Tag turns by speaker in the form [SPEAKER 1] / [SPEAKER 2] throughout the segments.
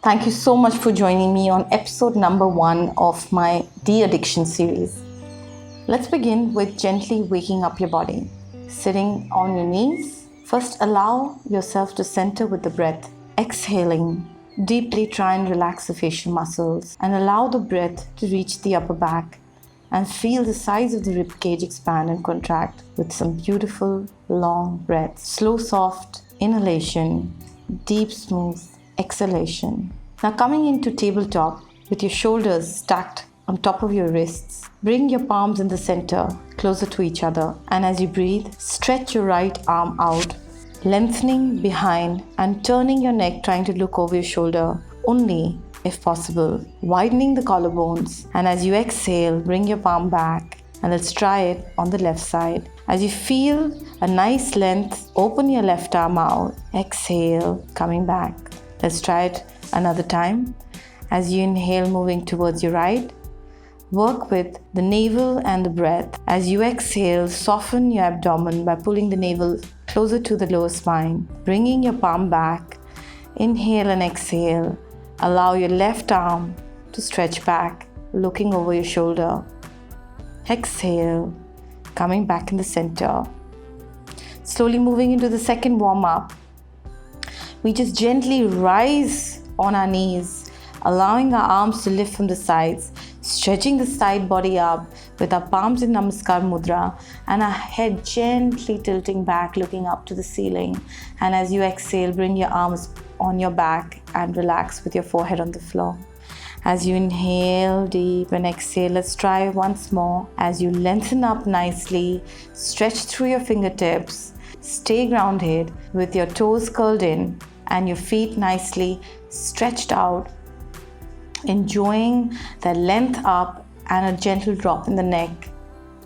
[SPEAKER 1] Thank you so much for joining me on episode number 1 of my De-addiction series. Let's begin with gently waking up your body. Sitting on your knees, first allow yourself to center with the breath. Exhaling, deeply try and relax the facial muscles and allow the breath to reach the upper back and feel the sides of the rib cage expand and contract with some beautiful long breaths. Slow, soft inhalation, deep, smooth exhalation. Now coming into tabletop with your shoulders stacked on top of your wrists, bring your palms in the center closer to each other, and as you breathe, stretch your right arm out, lengthening behind and turning your neck, trying to look over your shoulder only if possible, widening the collarbones. And as you exhale, bring your palm back and let's try it on the left side. As you feel a nice length, open your left arm out, exhale, coming back. Let's try it another time. As you inhale, moving towards your right, work with the navel and the breath. As you exhale, soften your abdomen by pulling the navel closer to the lower spine, bringing your palm back. Inhale and exhale. Allow your left arm to stretch back, looking over your shoulder. Exhale, coming back in the center. Slowly moving into the second warm-up. We just gently rise on our knees, allowing our arms to lift from the sides, stretching the side body up with our palms in Namaskar Mudra and our head gently tilting back, looking up to the ceiling. And as you exhale, bring your arms on your back and relax with your forehead on the floor. As you inhale deep and exhale, let's try once more. As you lengthen up nicely, stretch through your fingertips, stay grounded with your toes curled in and your feet nicely stretched out, enjoying that length up and a gentle drop in the neck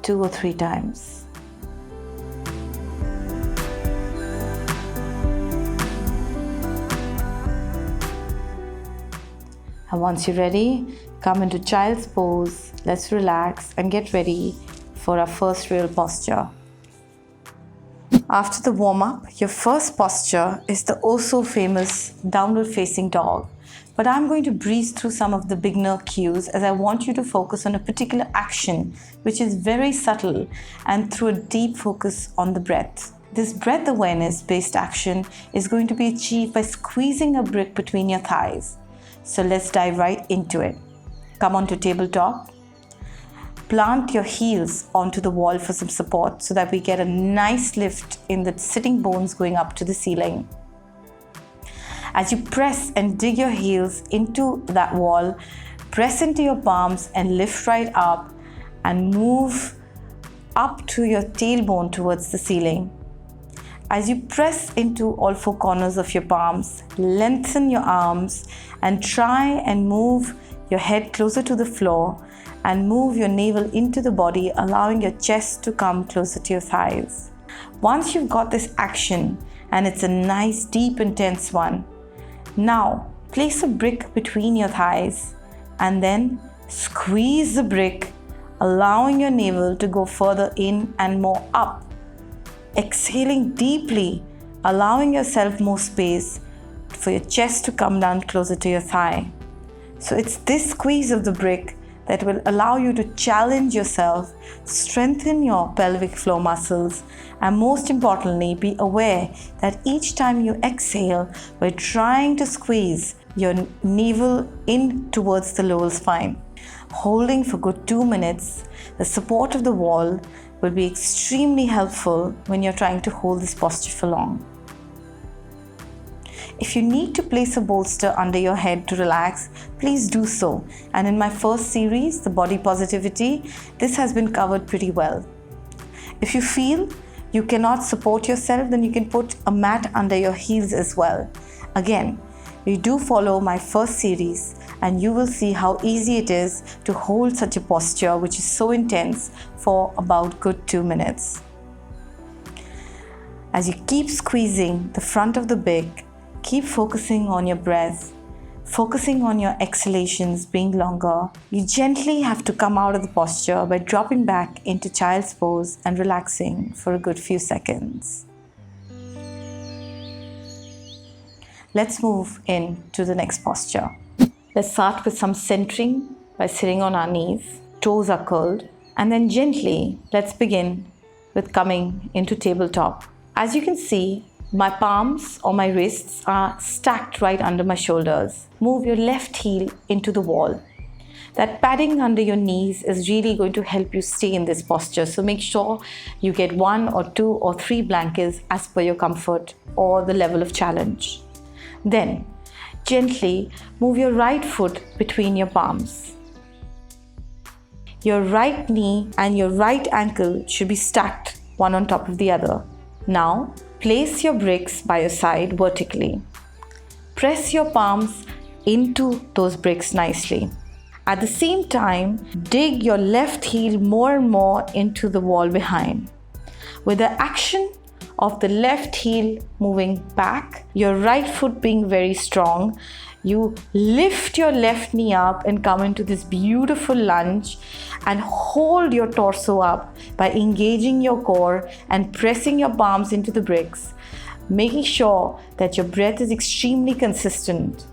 [SPEAKER 1] 2 or 3 times. And once you're ready, come into child's pose. Let's relax and get ready for our first real posture. After the warm-up, your first posture is the also famous downward facing dog. But I'm going to breeze through some of the beginner cues as I want you to focus on a particular action which is very subtle and through a deep focus on the breath. This breath awareness based action is going to be achieved by squeezing a brick between your thighs. So let's dive right into it. Come onto tabletop. Plant your heels onto the wall for some support so that we get a nice lift in the sitting bones going up to the ceiling. As you press and dig your heels into that wall, press into your palms and lift right up and move up to your tailbone towards the ceiling. As you press into all 4 corners of your palms, lengthen your arms and try and move your head closer to the floor and move your navel into the body, allowing your chest to come closer to your thighs. Once you've got this action, and it's a nice, deep, intense one, now place a brick between your thighs and then squeeze the brick, allowing your navel to go further in and more up. Exhaling deeply, allowing yourself more space for your chest to come down closer to your thigh. So it's this squeeze of the brick that will allow you to challenge yourself, strengthen your pelvic floor muscles, and most importantly, be aware that each time you exhale, we're trying to squeeze your navel in towards the lower spine. Holding for good 2 minutes, the support of the wall will be extremely helpful when you're trying to hold this posture for long. If you need to place a bolster under your head to relax, please do so. And in my first series, the body positivity, this has been covered pretty well. If you feel you cannot support yourself, then you can put a mat under your heels as well. Again, you do follow my first series and you will see how easy it is to hold such a posture which is so intense for about good 2 minutes. As you keep squeezing the front of the brick, keep focusing on your breath, focusing on your exhalations being longer. You gently have to come out of the posture by dropping back into child's pose and relaxing for a good few seconds. Let's move in to the next posture. Let's start with some centering by sitting on our knees. Toes are curled. And then gently, let's begin with coming into tabletop. As you can see, my palms or my wrists are stacked right under my shoulders. Move your left heel into the wall. That padding under your knees is really going to help you stay in this posture. So make sure you get 1 or 2 or 3 blankets as per your comfort or the level of challenge. Then, gently move your right foot between your palms. Your right knee and your right ankle should be stacked one on top of the other. Now, place your bricks by your side vertically. Press your palms into those bricks nicely. At the same time, dig your left heel more and more into the wall behind. With the action of the left heel moving back, your right foot being very strong, you lift your left knee up and come into this beautiful lunge and hold your torso up by engaging your core and pressing your palms into the bricks, making sure that your breath is extremely consistent.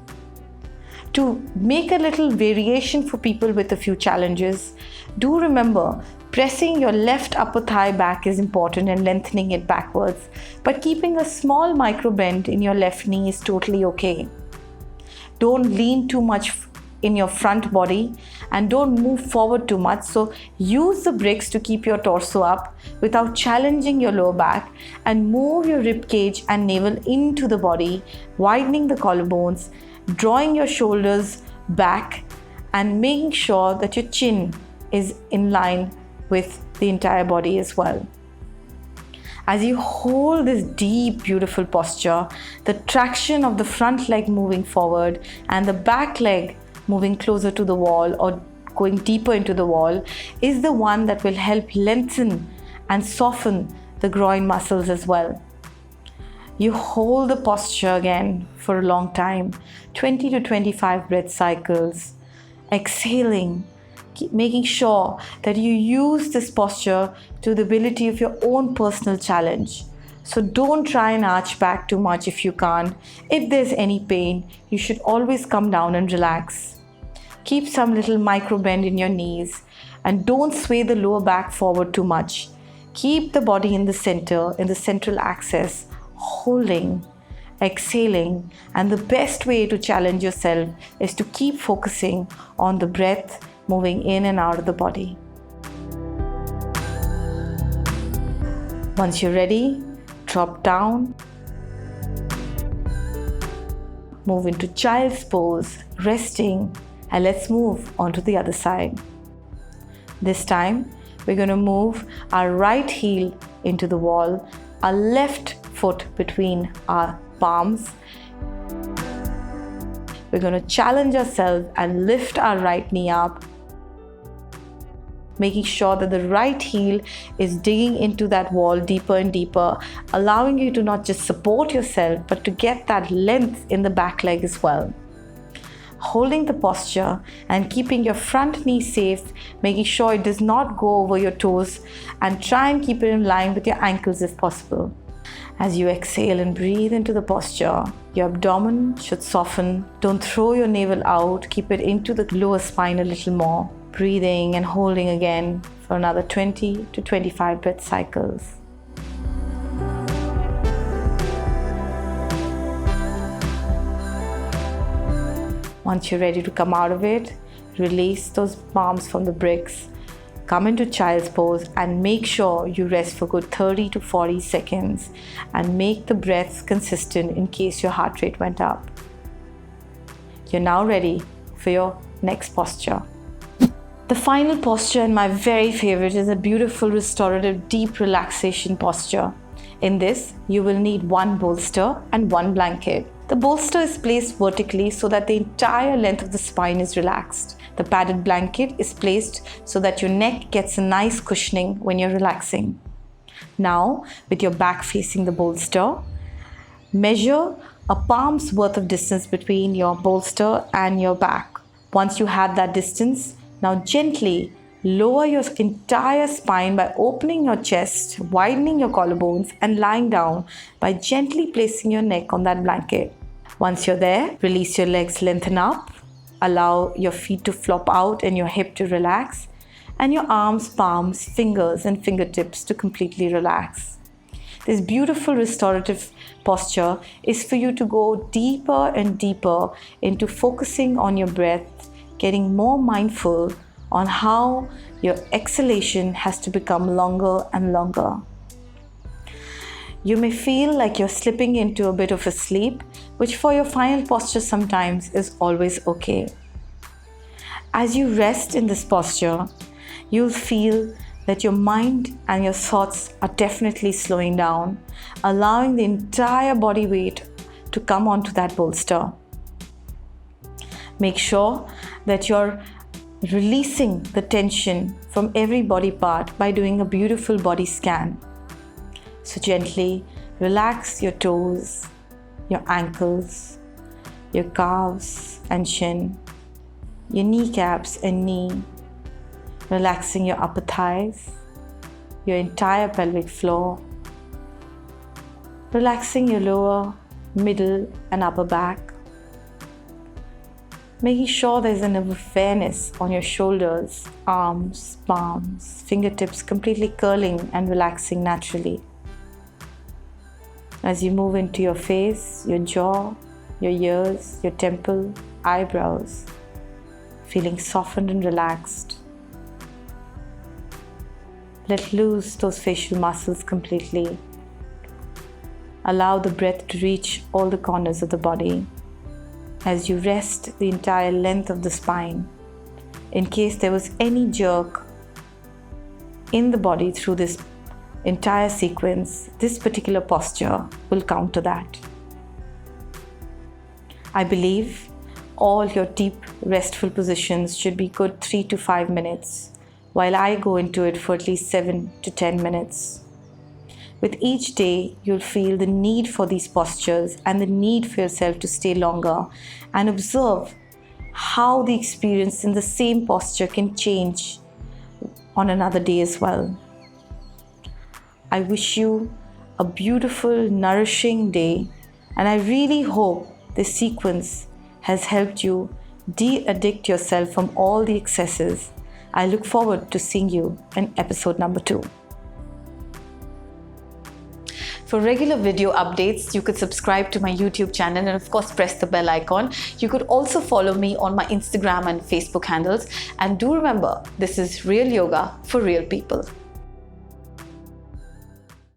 [SPEAKER 1] To make a little variation for people with a few challenges, do remember pressing your left upper thigh back is important and lengthening it backwards, but keeping a small micro bend in your left knee is totally okay. Don't lean too much in your front body and don't move forward too much. So use the bricks to keep your torso up without challenging your lower back, and move your rib cage and navel into the body, widening the collarbones, drawing your shoulders back and making sure that your chin is in line with the entire body as well. As you hold this deep, beautiful posture, the traction of the front leg moving forward and the back leg moving closer to the wall or going deeper into the wall is the one that will help lengthen and soften the groin muscles as well. You hold the posture again for a long time, 20 to 25 breath cycles, exhaling, making sure that you use this posture to the ability of your own personal challenge. So don't try and arch back too much if you can't. If there's any pain, you should always come down and relax. Keep some little micro bend in your knees and don't sway the lower back forward too much. Keep the body in the center, in the central axis, holding, exhaling, and the best way to challenge yourself is to keep focusing on the breath moving in and out of the body. Once you're ready, drop down, move into child's pose, resting, and let's move on to the other side. This time, we're going to move our right heel into the wall, our left foot between our palms. We're going to challenge ourselves and lift our right knee up, making sure that the right heel is digging into that wall deeper and deeper, allowing you to not just support yourself, but to get that length in the back leg as well. Holding the posture and keeping your front knee safe, making sure it does not go over your toes, and try and keep it in line with your ankles if possible. As you exhale and breathe into the posture, your abdomen should soften. Don't throw your navel out, keep it into the lower spine a little more. Breathing and holding again for another 20 to 25 breath cycles. Once you're ready to come out of it, release those palms from the bricks, come into child's pose and make sure you rest for good 30 to 40 seconds and make the breaths consistent in case your heart rate went up. You're now ready for your next posture. The final posture, and my very favorite, is a beautiful restorative deep relaxation posture. In this, you will need one bolster and one blanket. The bolster is placed vertically so that the entire length of the spine is relaxed. The padded blanket is placed so that your neck gets a nice cushioning when you're relaxing. Now, with your back facing the bolster, measure a palm's worth of distance between your bolster and your back. Once you have that distance, now gently lower your entire spine by opening your chest, widening your collarbones, and lying down by gently placing your neck on that blanket. Once you're there, release your legs, lengthen up. Allow your feet to flop out and your hip to relax. And your arms, palms, fingers and fingertips to completely relax. This beautiful restorative posture is for you to go deeper and deeper into focusing on your breath, getting more mindful on how your exhalation has to become longer and longer. You may feel like you're slipping into a bit of a sleep, which for your final posture sometimes is always okay. As you rest in this posture, you'll feel that your mind and your thoughts are definitely slowing down, allowing the entire body weight to come onto that bolster. Make sure that you're releasing the tension from every body part by doing a beautiful body scan. So gently relax your toes, your ankles, your calves and shin, your kneecaps and knee, relaxing your upper thighs, your entire pelvic floor, relaxing your lower, middle and upper back, making sure there's enough awareness on your shoulders, arms, palms, fingertips completely curling and relaxing naturally. As you move into your face, your jaw, your ears, your temple, eyebrows, feeling softened and relaxed. Let loose those facial muscles completely. Allow the breath to reach all the corners of the body as you rest the entire length of the spine. In case there was any jerk in the body through this entire sequence, this particular posture will counter that. I believe all your deep restful positions should be good 3 to 5 minutes, while I go into it for at least 7 to 10 minutes. With each day, you'll feel the need for these postures and the need for yourself to stay longer and observe how the experience in the same posture can change on another day as well. I wish you a beautiful, nourishing day, and I really hope this sequence has helped you de-addict yourself from all the excesses. I look forward to seeing you in episode number 2. For regular video updates, you could subscribe to my YouTube channel and of course press the bell icon. You could also follow me on my Instagram and Facebook handles. And do remember, this is real yoga for real people.